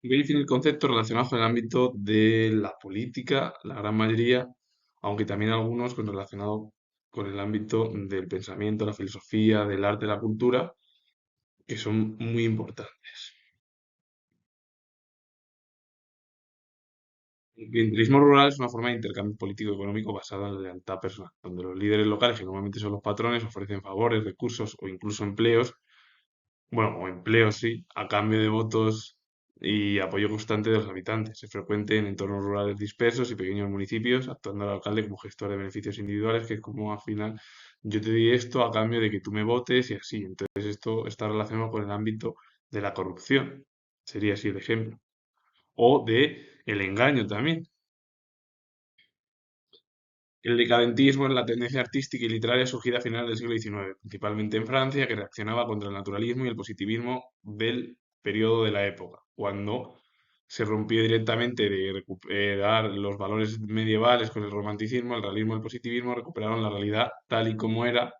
Voy a definir conceptos relacionados con el ámbito de la política, la gran mayoría, aunque también algunos relacionados con el ámbito del pensamiento, la filosofía, del arte, la cultura, que son muy importantes. El clientelismo rural es una forma de intercambio político y económico basada en la lealtad personal, donde los líderes locales, que normalmente son los patrones, ofrecen favores, recursos o incluso empleos, bueno, o empleos sí, a cambio de votos y apoyo constante de los habitantes. Es frecuente en entornos rurales dispersos y pequeños municipios, actuando el alcalde como gestor de beneficios individuales, que es como al final yo te di esto a cambio de que tú me votes y así. Entonces esto está relacionado con el ámbito de la corrupción. Sería así el ejemplo. O de el engaño también. El decadentismo es la tendencia artística y literaria surgida a finales del siglo XIX, principalmente en Francia, que reaccionaba contra el naturalismo y el positivismo del periodo de la época, cuando se rompió directamente de recuperar los valores medievales con el romanticismo, el realismo y el positivismo recuperaron la realidad tal y como era,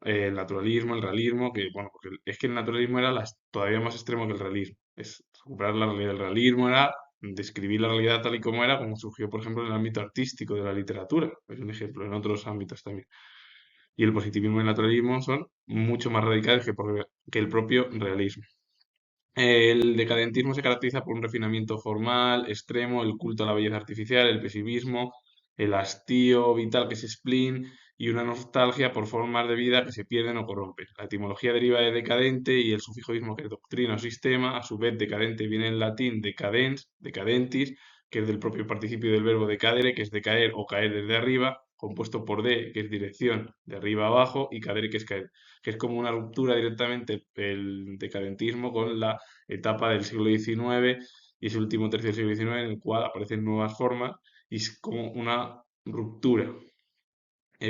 el naturalismo, el realismo, que bueno, porque es que el naturalismo era todavía más extremo que el realismo. Es recuperar la realidad. El realismo era describir la realidad tal y como era, como surgió, por ejemplo, en el ámbito artístico de la literatura. Es un ejemplo, en otros ámbitos también. Y el positivismo y el naturalismo son mucho más radicales que el propio realismo. El decadentismo se caracteriza por un refinamiento formal, extremo, el culto a la belleza artificial, el pesimismo, el hastío vital que es spleen y una nostalgia por formas de vida que se pierden o corrompen. La etimología deriva de decadente y el sufijismo que es doctrina o sistema, a su vez decadente viene en latín decadens, decadentis, que es del propio participio del verbo decadere, que es decaer o caer desde arriba, compuesto por de, que es dirección, de arriba a abajo, y cadere, que es caer, que es como una ruptura directamente el decadentismo con la etapa del siglo XIX y ese último tercio del siglo XIX en el cual aparecen nuevas formas y es como una ruptura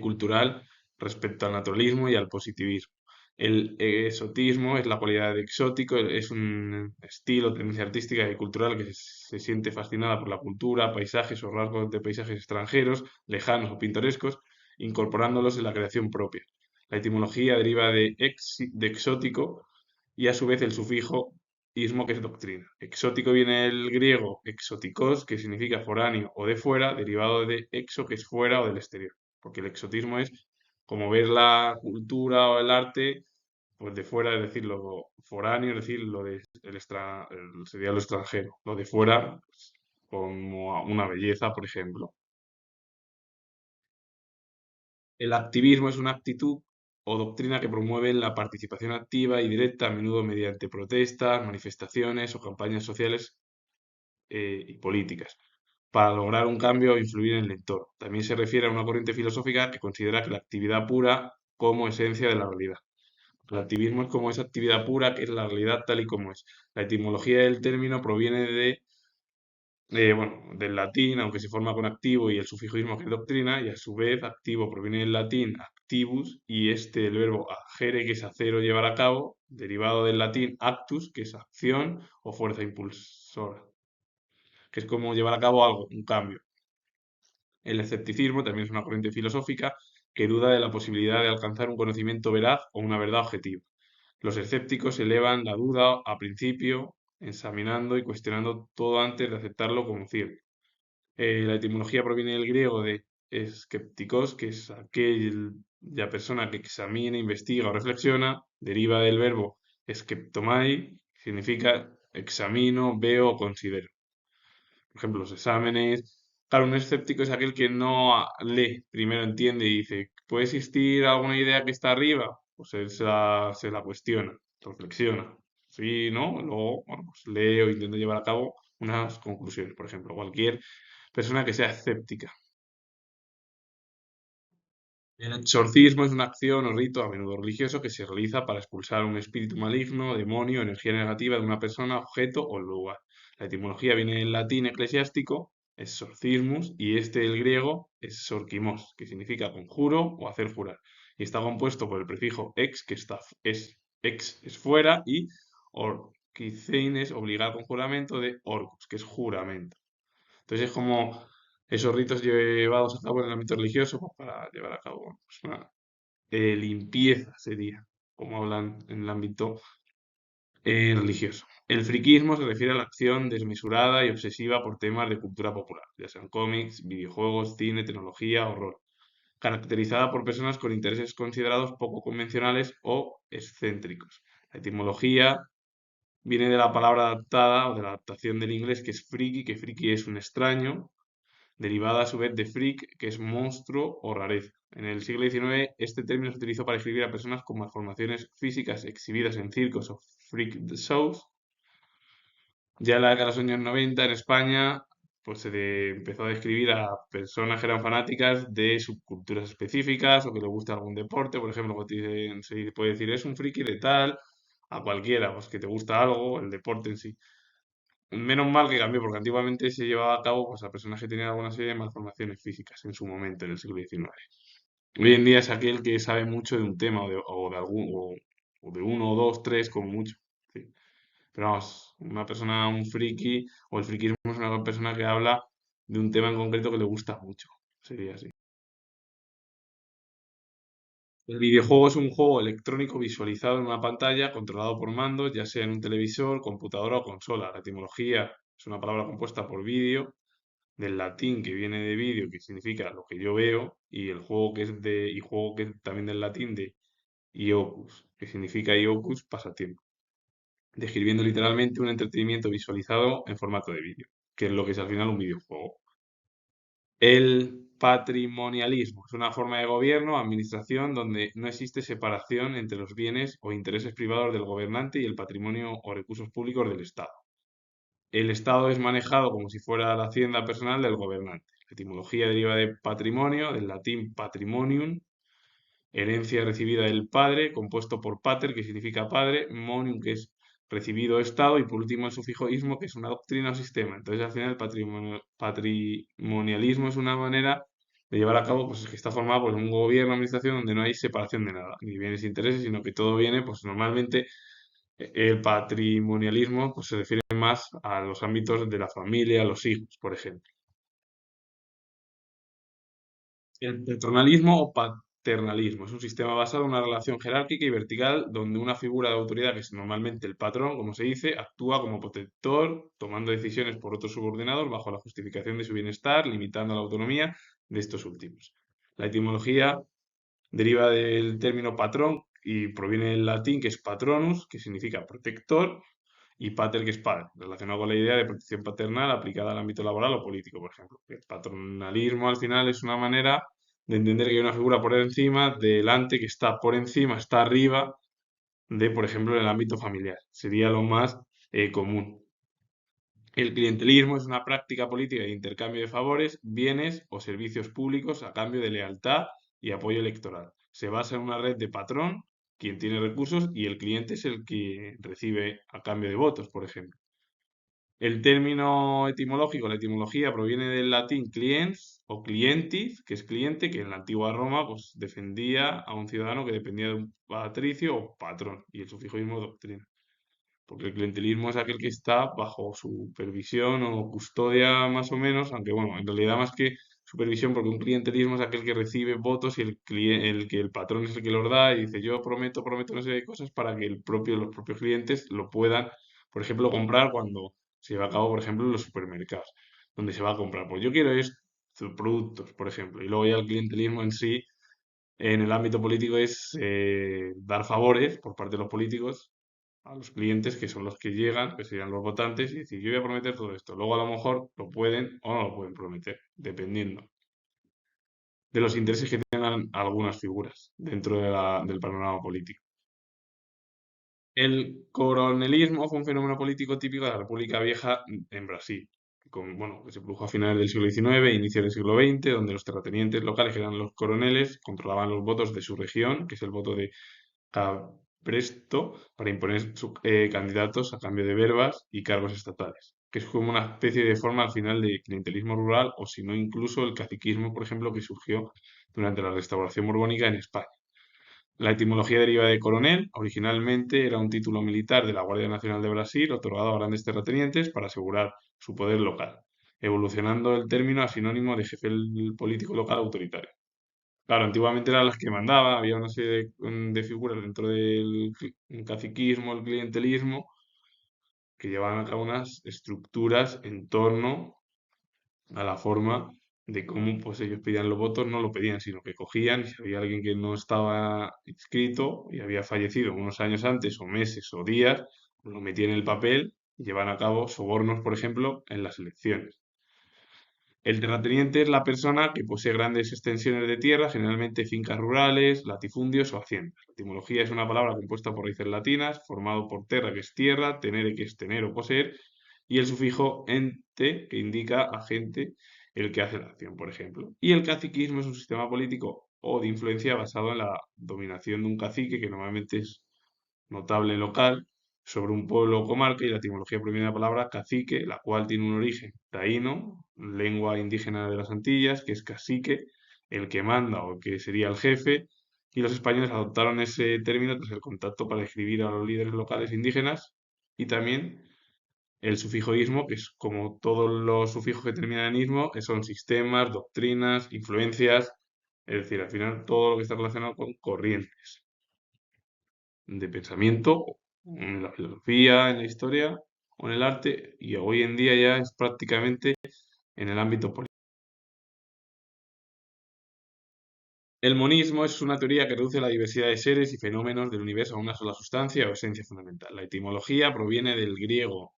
cultural respecto al naturalismo y al positivismo. El exotismo es la cualidad de exótico, es un estilo, tendencia artística y cultural que se siente fascinada por la cultura, paisajes o rasgos de paisajes extranjeros, lejanos o pintorescos, incorporándolos en la creación propia. La etimología deriva de exótico y a su vez el sufijo ismo, que es doctrina. Exótico viene del griego exotikos, que significa foráneo o de fuera, derivado de exo, que es fuera o del exterior. Porque el exotismo es como ver la cultura o el arte, pues de fuera, es decir, lo foráneo, es decir, sería lo extranjero. Lo de fuera, pues, como una belleza, por ejemplo. El activismo es una actitud o doctrina que promueve la participación activa y directa, a menudo mediante protestas, manifestaciones o campañas sociales y políticas, para lograr un cambio o influir en el entorno. También se refiere a una corriente filosófica que considera que la actividad pura como esencia de la realidad. El activismo es como esa actividad pura que es la realidad tal y como es. La etimología del término proviene bueno, del latín, aunque se forma con activo y el sufijismo que es doctrina, y a su vez activo proviene del latín activus y el verbo agere, que es hacer o llevar a cabo, derivado del latín actus, que es acción o fuerza impulsora, que es como llevar a cabo algo, un cambio. El escepticismo también es una corriente filosófica que duda de la posibilidad de alcanzar un conocimiento veraz o una verdad objetiva. Los escépticos elevan la duda a principio, examinando y cuestionando todo antes de aceptarlo como cierto. La etimología proviene del griego de skeptikos, que es aquella persona que examina, investiga o reflexiona, deriva del verbo skeptomai, que significa examino, veo o considero. Por ejemplo, los exámenes. Claro, un escéptico es aquel que no lee, primero entiende y dice, ¿puede existir alguna idea que está arriba? Pues él se la cuestiona, reflexiona. Sí, ¿no? Luego, bueno, pues lee o intenta llevar a cabo unas conclusiones. Por ejemplo, cualquier persona que sea escéptica. El exorcismo es una acción o rito, a menudo religioso, que se realiza para expulsar un espíritu maligno, demonio, energía negativa de una persona, objeto o lugar. La etimología viene del latín eclesiástico, exorcismus, y del griego, exorquimos, que significa conjuro o hacer jurar. Y está compuesto por el prefijo ex, que ex es fuera, y orquizein es obligar con juramento de orcus, que es juramento. Entonces es como esos ritos llevados a cabo en el ámbito religioso pues, para llevar a cabo bueno, pues una limpieza sería, como hablan en el ámbito Religioso. El friquismo se refiere a la acción desmesurada y obsesiva por temas de cultura popular, ya sean cómics, videojuegos, cine, tecnología o rol, caracterizada por personas con intereses considerados poco convencionales o excéntricos. La etimología viene de la palabra adaptada o de la adaptación del inglés que es friki, que friki es un extraño, derivada a su vez de freak, que es monstruo o rareza. En el siglo XIX, este término se utilizó para describir a personas con malformaciones físicas exhibidas en circos o freak shows. Ya en la década de los años 90 en España, pues empezó a describir a personas que eran fanáticas de subculturas específicas o que le gusta algún deporte, por ejemplo, se puede decir es un friki de tal, a cualquiera, pues que te gusta algo, el deporte en sí. Menos mal que cambió, porque antiguamente se llevaba a cabo pues, a personas que tenían alguna serie de malformaciones físicas en su momento, en el siglo XIX. Hoy en día es aquel que sabe mucho de un tema o de algún, o de uno o dos, tres, como mucho. Sí. Pero vamos, una persona, un friki, o el frikismo es una persona que habla de un tema en concreto que le gusta mucho. Sería así. El videojuego es un juego electrónico visualizado en una pantalla controlado por mandos, ya sea en un televisor, computadora o consola. La etimología es una palabra compuesta por vídeo, del latín que viene de vídeo, que significa lo que yo veo, y el juego que es y juego que es también del latín de iocus, que significa iocus, pasatiempo, describiendo literalmente un entretenimiento visualizado en formato de vídeo, que es lo que es al final un videojuego. El patrimonialismo es una forma de gobierno o administración donde no existe separación entre los bienes o intereses privados del gobernante y el patrimonio o recursos públicos del Estado. El Estado es manejado como si fuera la hacienda personal del gobernante. La etimología deriva de patrimonio, del latín patrimonium, herencia recibida del padre, compuesto por pater, que significa padre, monium, que es recibido Estado, y por último el sufijo ismo, que es una doctrina o sistema. Entonces, al final, el patrimonialismo es una manera de llevar a cabo, pues, que está formado por un gobierno, administración, donde no hay separación de nada, ni bienes ni intereses, sino que todo viene, pues, normalmente el patrimonialismo, pues, se refiere más a los ámbitos de la familia, a los hijos, por ejemplo. El patronalismo o paternalismo es un sistema basado en una relación jerárquica y vertical donde una figura de autoridad, que es normalmente el patrón, como se dice, actúa como protector, tomando decisiones por otros subordinados bajo la justificación de su bienestar, limitando la autonomía de estos últimos. La etimología deriva del término patrón y proviene del latín que es patronus, que significa protector, y pater, que es padre, relacionado con la idea de protección paternal aplicada al ámbito laboral o político, por ejemplo. El patronalismo al final es una manera de entender que hay una figura por encima, delante, que está por encima, está arriba de, por ejemplo, en el ámbito familiar. Sería lo más común. El clientelismo es una práctica política de intercambio de favores, bienes o servicios públicos a cambio de lealtad y apoyo electoral. Se basa en una red de patrón, quien tiene recursos, y el cliente es el que recibe a cambio de votos, por ejemplo. El término etimológico, la etimología proviene del latín cliens o clientis, que es cliente, que en la antigua Roma pues, defendía a un ciudadano que dependía de un patricio o patrón, y el sufijo mismo doctrina. Porque el clientelismo es aquel que está bajo supervisión o custodia más o menos, aunque bueno, en realidad más que supervisión, porque un clientelismo es aquel que recibe votos y el que el patrón es el que los da y dice yo prometo una serie de cosas para que los propios clientes lo puedan, por ejemplo, comprar cuando se lleva a cabo, por ejemplo, en los supermercados, donde se va a comprar. Pues yo quiero estos productos, por ejemplo, y luego ya el clientelismo en sí en el ámbito político es dar favores por parte de los políticos a los clientes que son los que llegan, que serían los votantes, y decir, yo voy a prometer todo esto. Luego a lo mejor lo pueden o no lo pueden prometer, dependiendo de los intereses que tengan algunas figuras dentro del panorama político. El coronelismo fue un fenómeno político típico de la República Vieja en Brasil, bueno, que se produjo a finales del siglo XIX e inicios del siglo XX, donde los terratenientes locales, que eran los coroneles, controlaban los votos de su región, que es el voto de Cabresto, para imponer candidatos a cambio de verbas y cargos estatales, que es como una especie de forma al final de clientelismo rural, o si no incluso el caciquismo, por ejemplo, que surgió durante la restauración borbónica en España. La etimología deriva de coronel, originalmente era un título militar de la Guardia Nacional de Brasil otorgado a grandes terratenientes para asegurar su poder local, evolucionando el término a sinónimo de jefe político local autoritario. Claro, antiguamente eran las que mandaba, había una serie de figuras dentro del caciquismo, el clientelismo, que llevaban a cabo unas estructuras en torno a la forma de cómo pues ellos pedían los votos, no lo pedían, sino que cogían, y si había alguien que no estaba inscrito y había fallecido unos años antes, o meses, o días, pues lo metían en el papel y llevaban a cabo sobornos, por ejemplo, en las elecciones. El terrateniente es la persona que posee grandes extensiones de tierra, generalmente fincas rurales, latifundios o haciendas. La etimología es una palabra compuesta por raíces latinas, formado por terra, que es tierra, tenere, que es tener o poseer, y el sufijo ente, que indica agente, el que hace la acción, por ejemplo. Y el caciquismo es un sistema político o de influencia basado en la dominación de un cacique, que normalmente es notable local, sobre un pueblo o comarca, y la etimología proviene de la palabra cacique, la cual tiene un origen taíno, lengua indígena de las Antillas, que es cacique, el que manda o que sería el jefe, y los españoles adoptaron ese término tras el contacto para describir a los líderes locales indígenas, y también el sufijo ismo, que es como todos los sufijos que terminan en ismo, que son sistemas, doctrinas, influencias, es decir, al final todo lo que está relacionado con corrientes de pensamiento, en la filosofía, en la historia o en el arte, y hoy en día ya es prácticamente en el ámbito político. El monismo es una teoría que reduce la diversidad de seres y fenómenos del universo a una sola sustancia o esencia fundamental. La etimología proviene del griego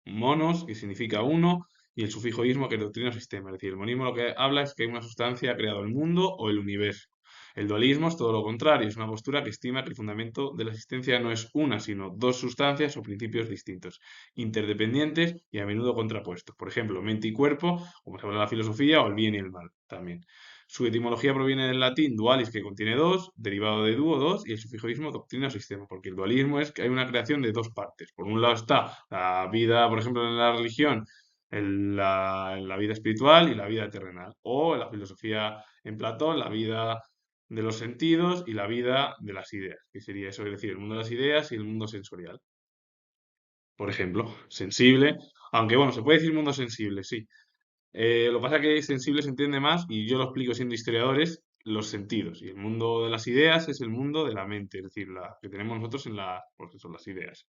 monos, que significa uno, y el sufijo ismo, que es doctrina o sistema. Es decir, el monismo lo que habla es que una sustancia ha creado el mundo o el universo. El dualismo es todo lo contrario, es una postura que estima que el fundamento de la existencia no es una, sino dos sustancias o principios distintos, interdependientes y a menudo contrapuestos. Por ejemplo, mente y cuerpo, como se habla en la filosofía, o el bien y el mal también. Su etimología proviene del latín dualis, que contiene dos, derivado de dúo, dos, y el sufijismo doctrina o sistema, porque el dualismo es que hay una creación de dos partes. Por un lado está la vida, por ejemplo, en la religión, en la vida espiritual y la vida terrenal, o en la filosofía en Platón, la vida de los sentidos y la vida de las ideas, que sería eso, es decir, el mundo de las ideas y el mundo sensorial. Por ejemplo, sensible, aunque bueno, se puede decir mundo sensible, sí, lo que pasa es que sensible se entiende más, y yo lo explico siendo historiadores, los sentidos. Y el mundo de las ideas es el mundo de la mente, es decir, la que tenemos nosotros en la, pues eso, las ideas.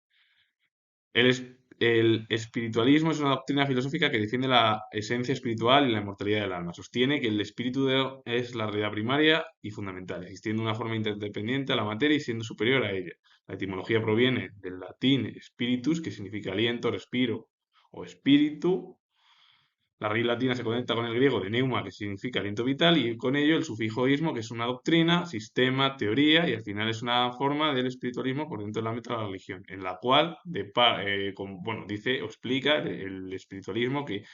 El espiritualismo es una doctrina filosófica que defiende la esencia espiritual y la inmortalidad del alma. Sostiene que el espíritu es la realidad primaria y fundamental, existiendo una forma interdependiente a la materia y siendo superior a ella. La etimología proviene del latín spiritus, que significa aliento, respiro o espíritu. La raíz latina se conecta con el griego de neuma, que significa aliento vital, y con ello el sufijo ismo, que es una doctrina, sistema, teoría, y al final es una forma del espiritualismo por dentro del ámbito de la religión, en la cual, bueno, dice o explica el espiritualismo que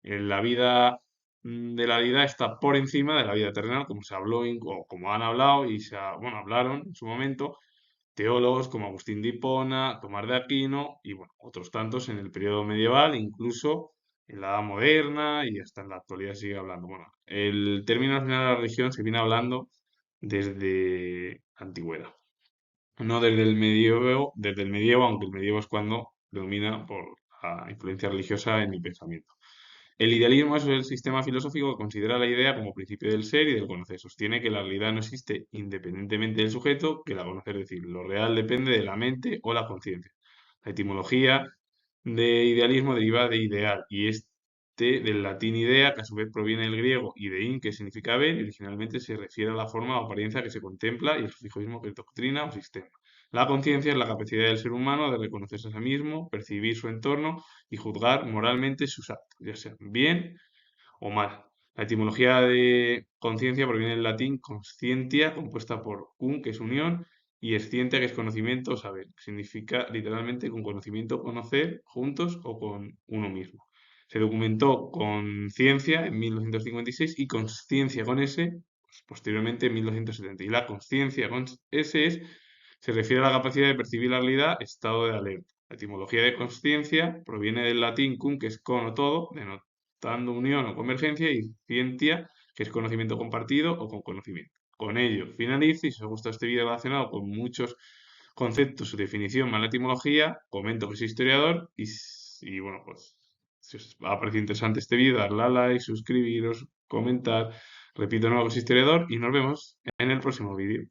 la vida de la deidad está por encima de la vida terrenal, como se habló o como han hablado y bueno, hablaron en su momento teólogos como Agustín de Hipona, Tomás de Aquino y bueno, otros tantos en el periodo medieval, incluso en la Edad Moderna y hasta en la actualidad sigue hablando. Bueno, el término al final de la religión se viene hablando desde la antigüedad, no desde el medievo, aunque el medievo es cuando predomina por la influencia religiosa en el pensamiento. El idealismo es el sistema filosófico que considera la idea como principio del ser y del conocer. Sostiene que la realidad no existe independientemente del sujeto que la conoce, es decir, lo real depende de la mente o la conciencia. La etimología de idealismo deriva de ideal y este del latín idea, que a su vez proviene del griego idein, que significa ver, y originalmente se refiere a la forma o apariencia que se contempla, y el sufijismo, que es doctrina o sistema. La conciencia es la capacidad del ser humano de reconocerse a sí mismo, percibir su entorno y juzgar moralmente sus actos, ya sean bien o mal. La etimología de conciencia proviene del latín conscientia, compuesta por cum, que es unión, y scientia, que es conocimiento o saber. Significa literalmente con conocimiento conocer juntos o con uno mismo. Se documentó con ciencia en 1956 y consciencia con S pues, posteriormente en 1970. Y la consciencia con S se refiere a la capacidad de percibir la realidad, estado de alerta. La etimología de consciencia proviene del latín cum, que es con o todo, denotando unión o convergencia, y scientia, que es conocimiento compartido o con conocimiento. Con ello finalizo, y si os gusta este vídeo relacionado con muchos conceptos, su definición, más la etimología, comento que soy historiador y bueno, pues si os ha parecido interesante este vídeo, darle a like, suscribiros, comentar. Repito, no, que soy historiador y nos vemos en el próximo vídeo.